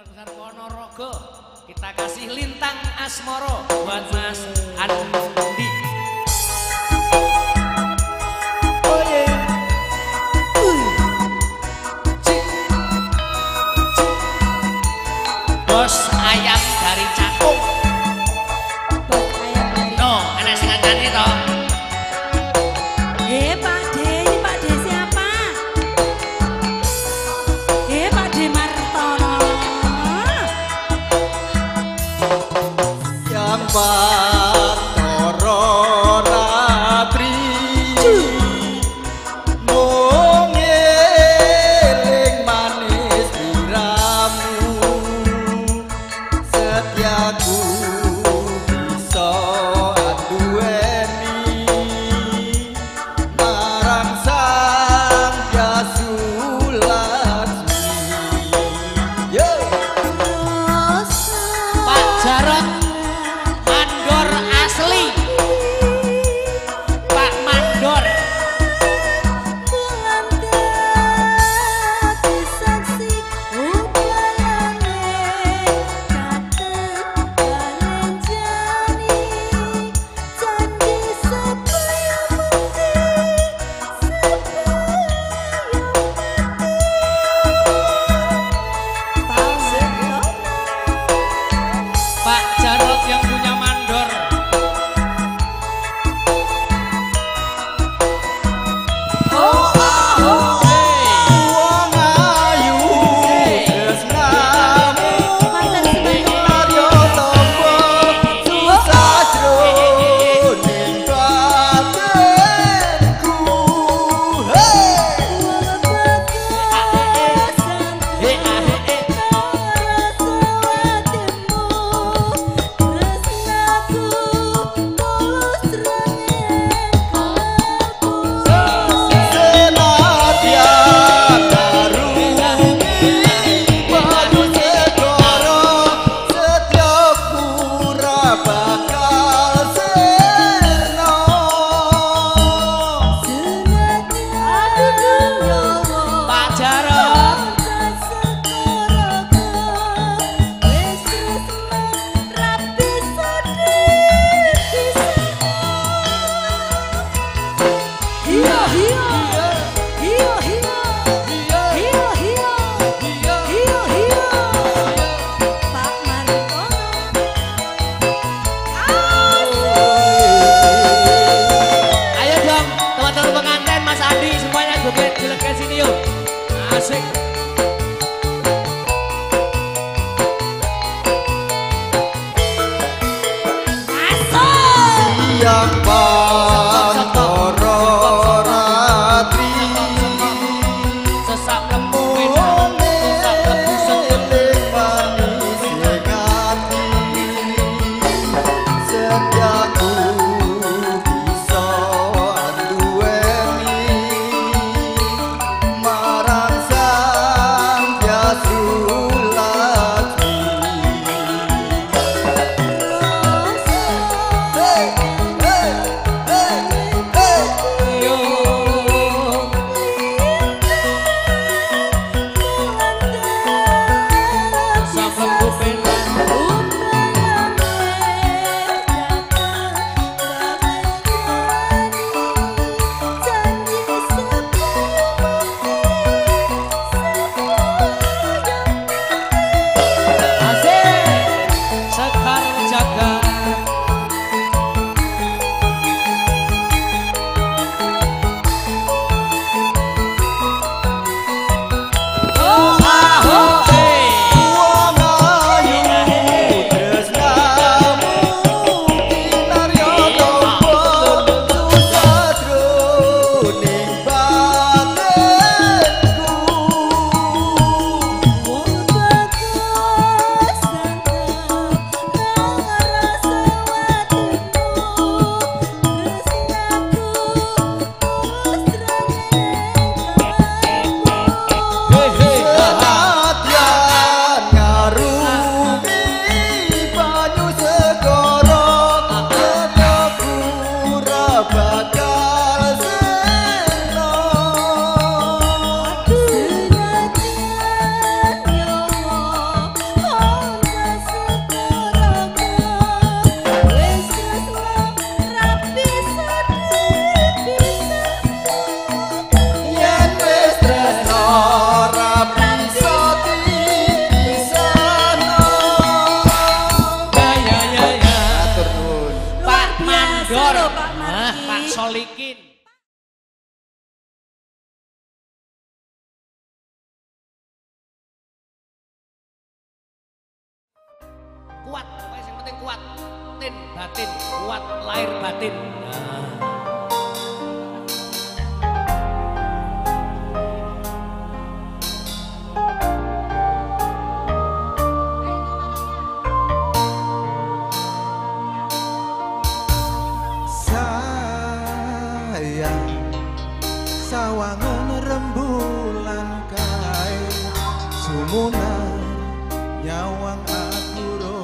Lagusan Ponorogo. Kita kasih lintang asmoro buat Mas Andi. Oh yeah. Bos ayam dari Cakung. Bos ayam dari No, enak sing ngajani to. Pak D, ini Pak D siapa? Pak D Martono. Yang Batoro Ratri mung eling manis diramu setiaku bisa anduweni marang sang Yasulasmi. Pak Jarot Ando kuat, yang penting kuat. Tin batin, kuat lahir batin. Nah. Sawangan rembulan kae sumunan nyawang aku ro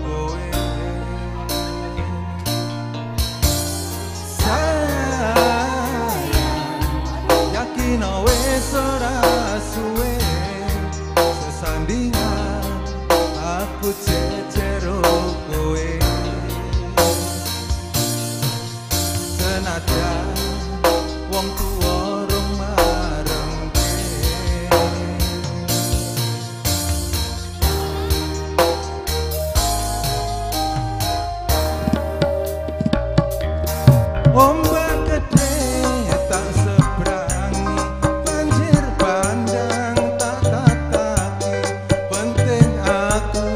kowe sayang yakin wis ora suwe sesandingan aku cecero kowe senajan wong tuwa ombak gede tak seberangi banjir bandang tak kataki penting aku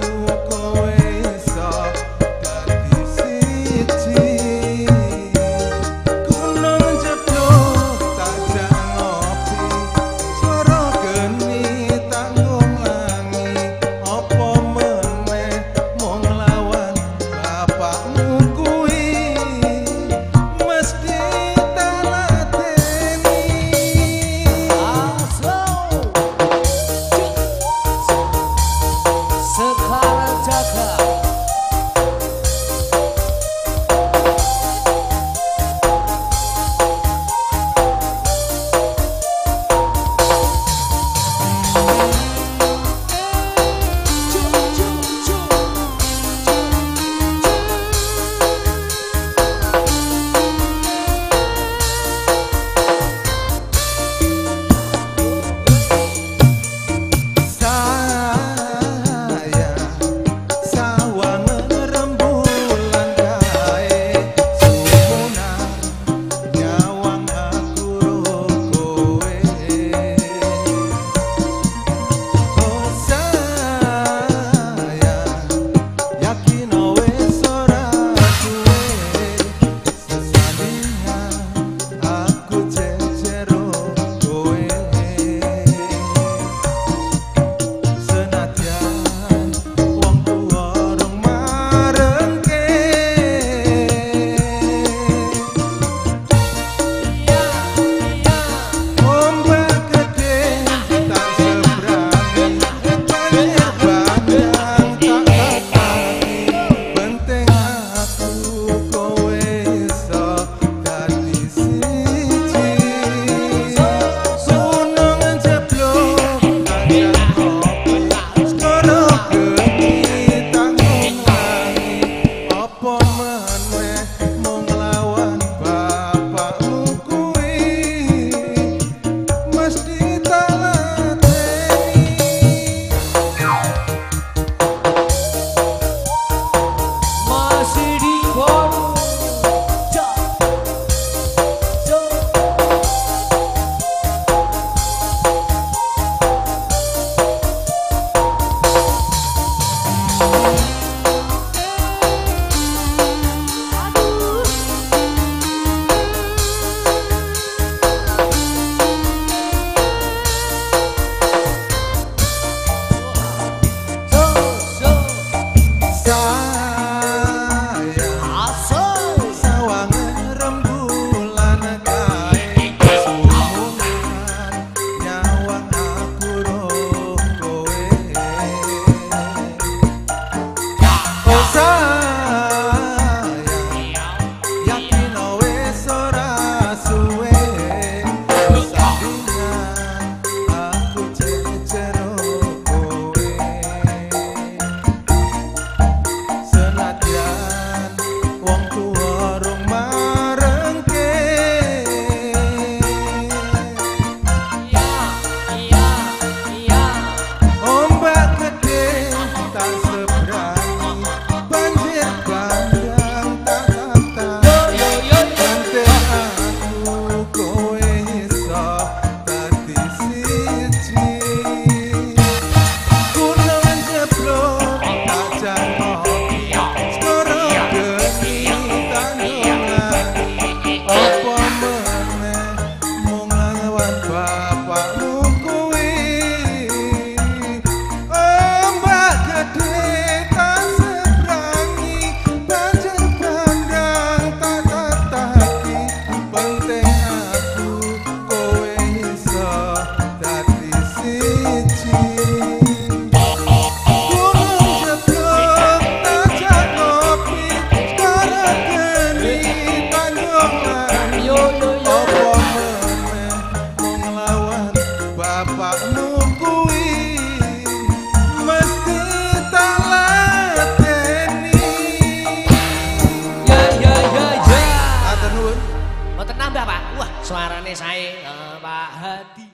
Suarane sae Pak Hadi.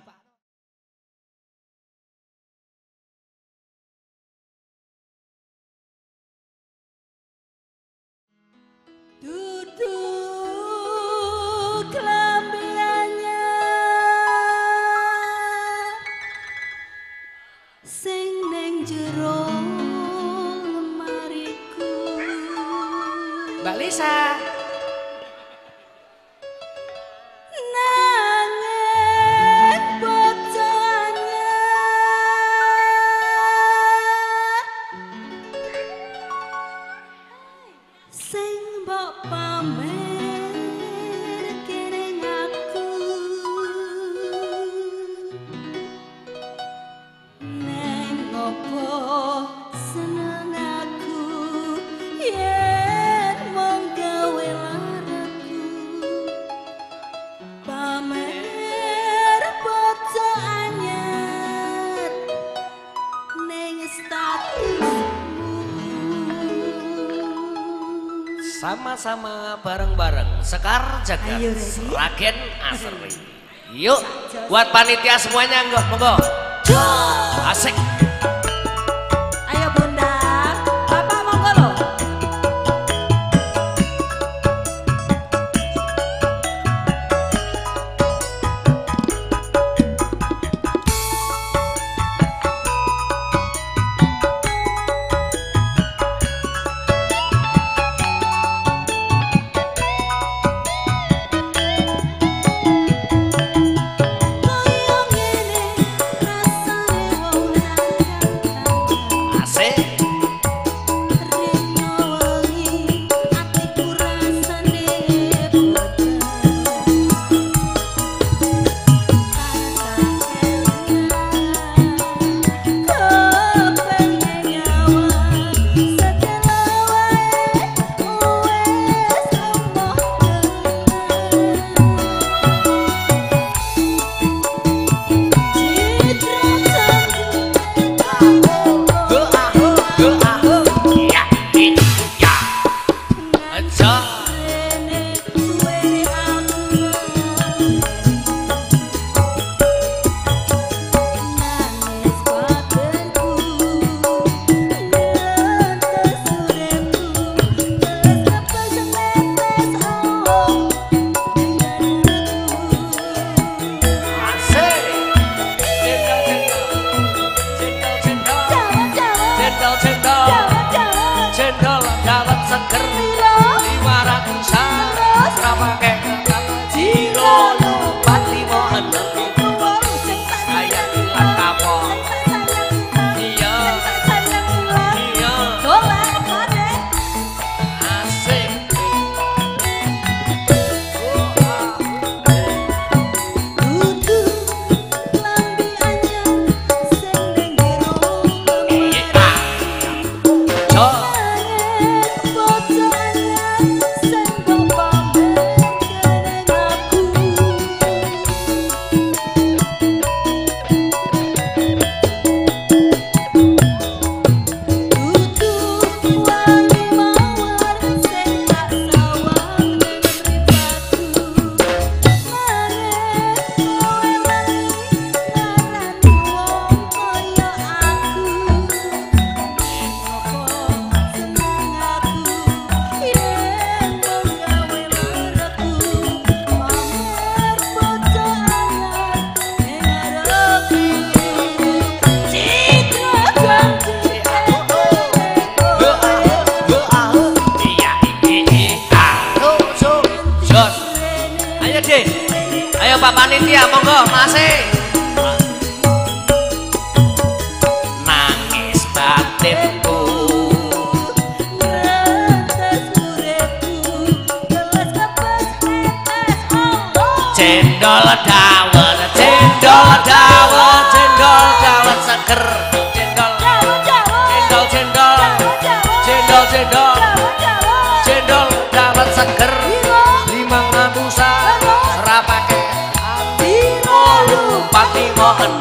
Duduk lambianya sing neng jero lemariku. Mbak Lisa. Nanging bocahnya sing mbok pamer kene aku neng ngopo seneng aku yen mung gawe laraku pamer bocah anyar neng statusmu. Sama-sama bareng-bareng Sekar Jagat Ayo, ready? Ragen Asri. Yuk buat panitia semuanya monggo. Asik. Ayo Bunda, Bapak monggo lo. Koyo ngene rasane wong lanang. Asik. Rino wengi atiku rasane boten. Kepengen nyawang sedelo wae wes omong Go aho. Ya. Ya. Aja. Asik. Cendol dawet seger 500 rapake jiro lupat 56 sayang ilang kapok iya asik Ayo Pak Panitia monggo masih nangis batinku cendol dawet seger cendol dawet seger 500 rapake pati mohon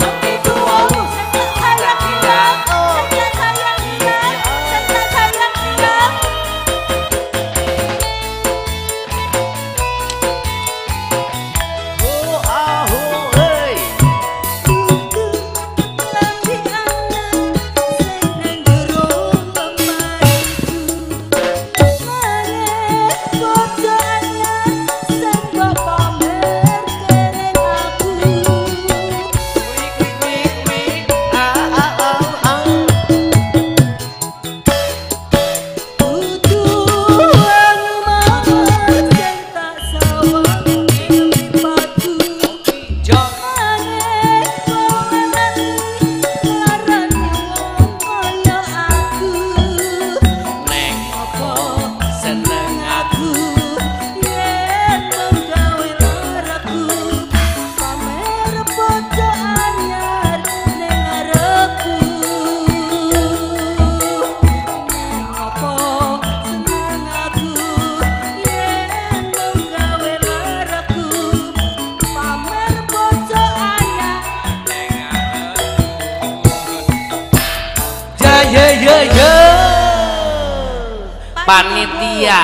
panitia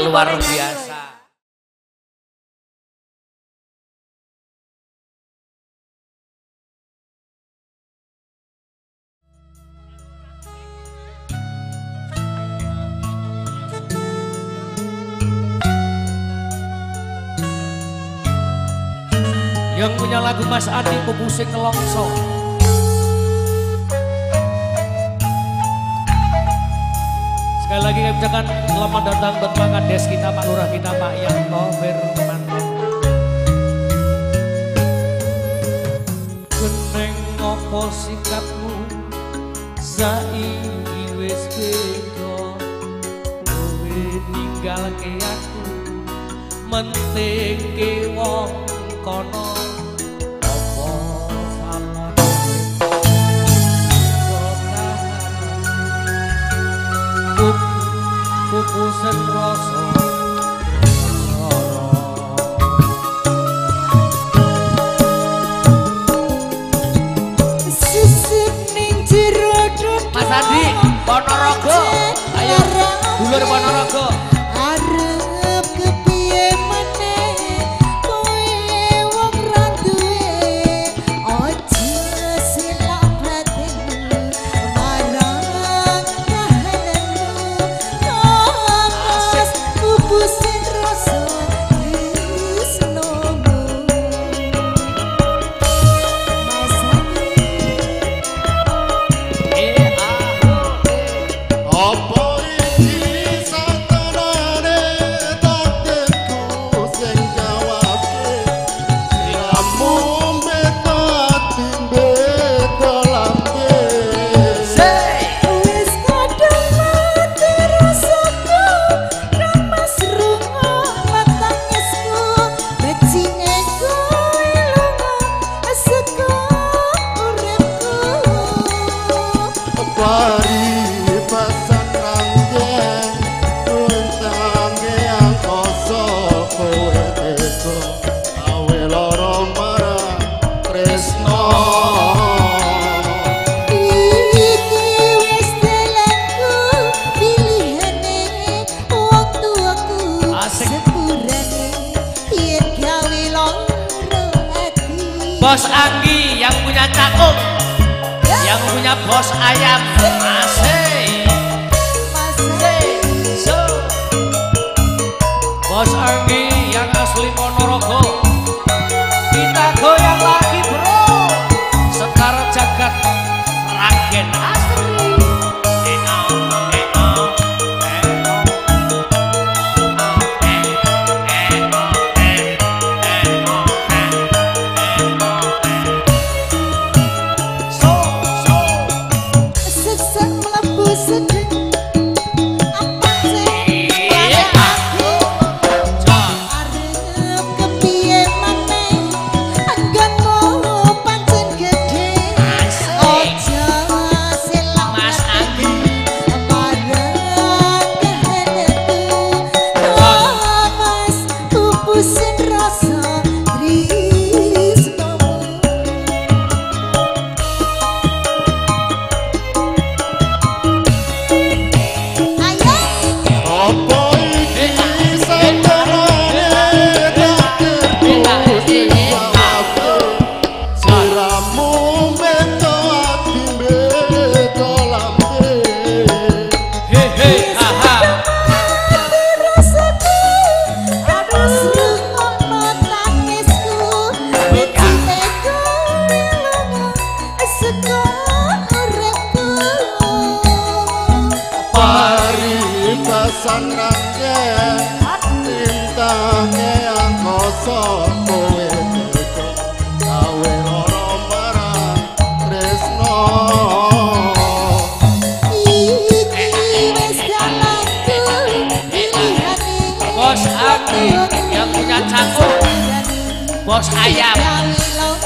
luar biasa. Yang punya lagu Mas Adi Pupusing Nelongso. Sekali lagi kami ucapkan selamat datang buat Pak Kades kita, Pak Lurah kita, Pak Yanto Firman. Geneng opo sikapmu saiki wis beda, kowe ninggalke aku mentingke wong kono. Pupusan rasa sisik ning jero dodo Mas Adi Ponorogo, ayo dulur Ponorogo. arep kepiye meneh kowe wong ra duwe aja silap batinmu marang kahananmu nangis pupusin rasa tresnomu Mas Apa iki satenane takdirku sing jawabke siramu beta ati beta lambe wis kadung mati rasaku nang mas rungo tangisku becine kowe lunga saka uripku pari pasan ranggen untange angkoso kowe teko awe loro marang tresno iki wis dalanku pilihane wong tuaku Asik. sepurane yen gawe loro ati Bos Anggi yang punya cakung, yang punya bos ayam. Asik. So. Bos Anggi yang asli Ponorogo. Kita goyang lagi bro. Setar jagat Ragen asli. sesek mlebu sedeng apa sing Iya. arep kepiye maneh anggonmu pancen gedhe aja silap Mas Anggi. marang kahananmu mas pupusin rasa tresnomu ayo apa iki satenane takdirku sing jawabke siramu beta ati beta lambe Hehe, haha. rasaku harus rungono tangisku becine kowe lunga saka uripku pari pasan ranggen tintange angkoso kowe teko gawe loro marang tresno iki wis dalanku pilihane Bos Anggi yang punya cakung, bos ayam. gawe loro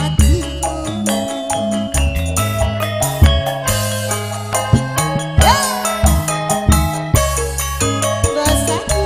atimu basaku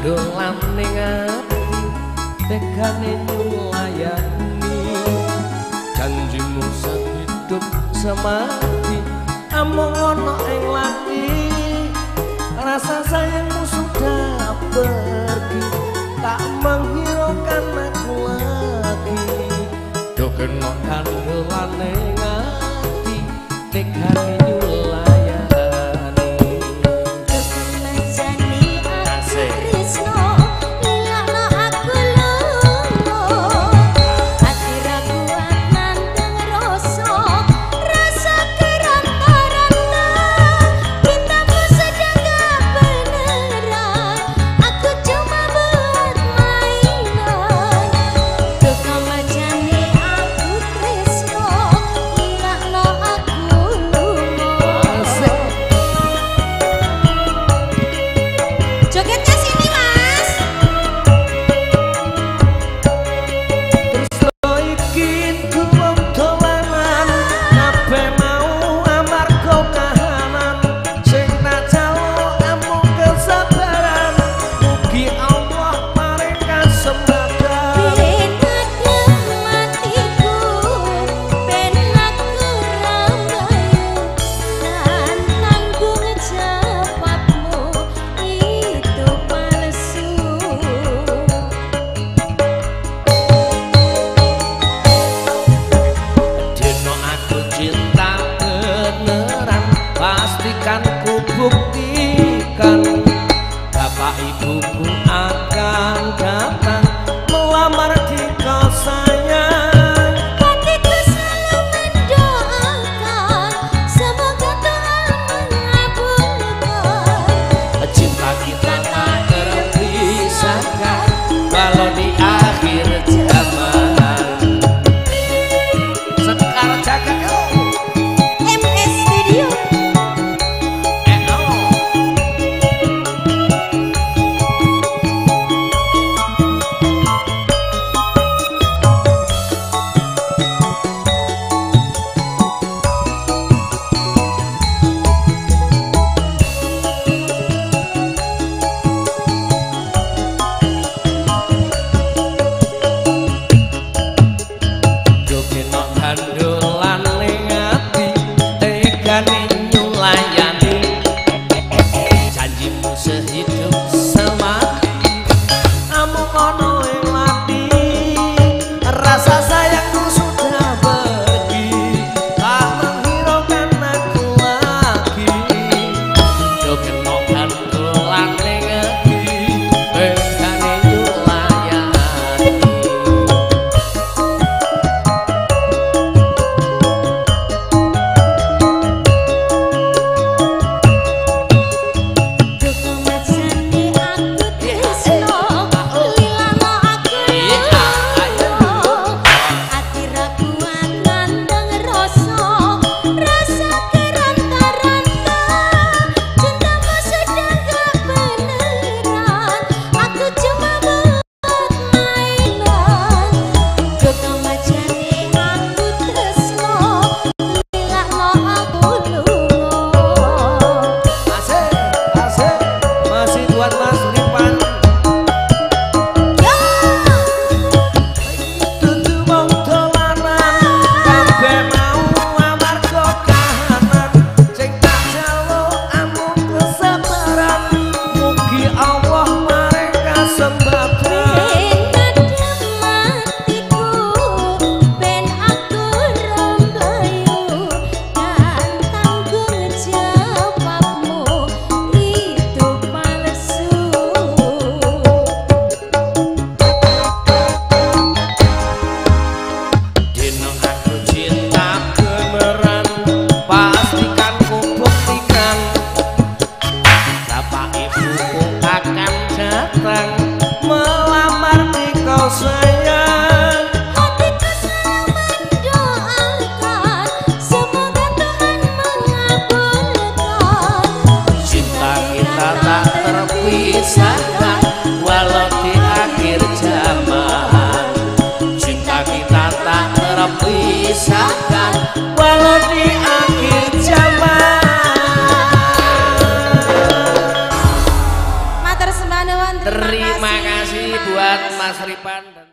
kandolan ning ati tegane nyulayani janjimu sehidup semati amung ana ing lati rasa sayangmu sudah pergi tak menghiraukan aku lagi do kena kandolan ning ati tegane nyulayani pastikan ku buktikan bapak ibuku akan datang melamar di kau sayang hatiku selalu mendoakan semoga Tuhan mengabulkan cinta kita tak terpisahkan walau di akhir zaman Sekar Jaga MS Studio. Kandolan ning ati tegane nyulayani janjimu sehidup semati amung ana ing lati rasa sayangku sudah pergi tak menghiraukan aku lagi yo kena kandolan ning ati tegane nyulayani melamar di kau sayang Hatiku selalu mendoakan semoga Tuhan mengabulkan cinta kita tak terpisahkan walau di akhir zaman cinta kita tak terpisahkan walau di akhir zaman Matur sembah nuwun. terima Seripan.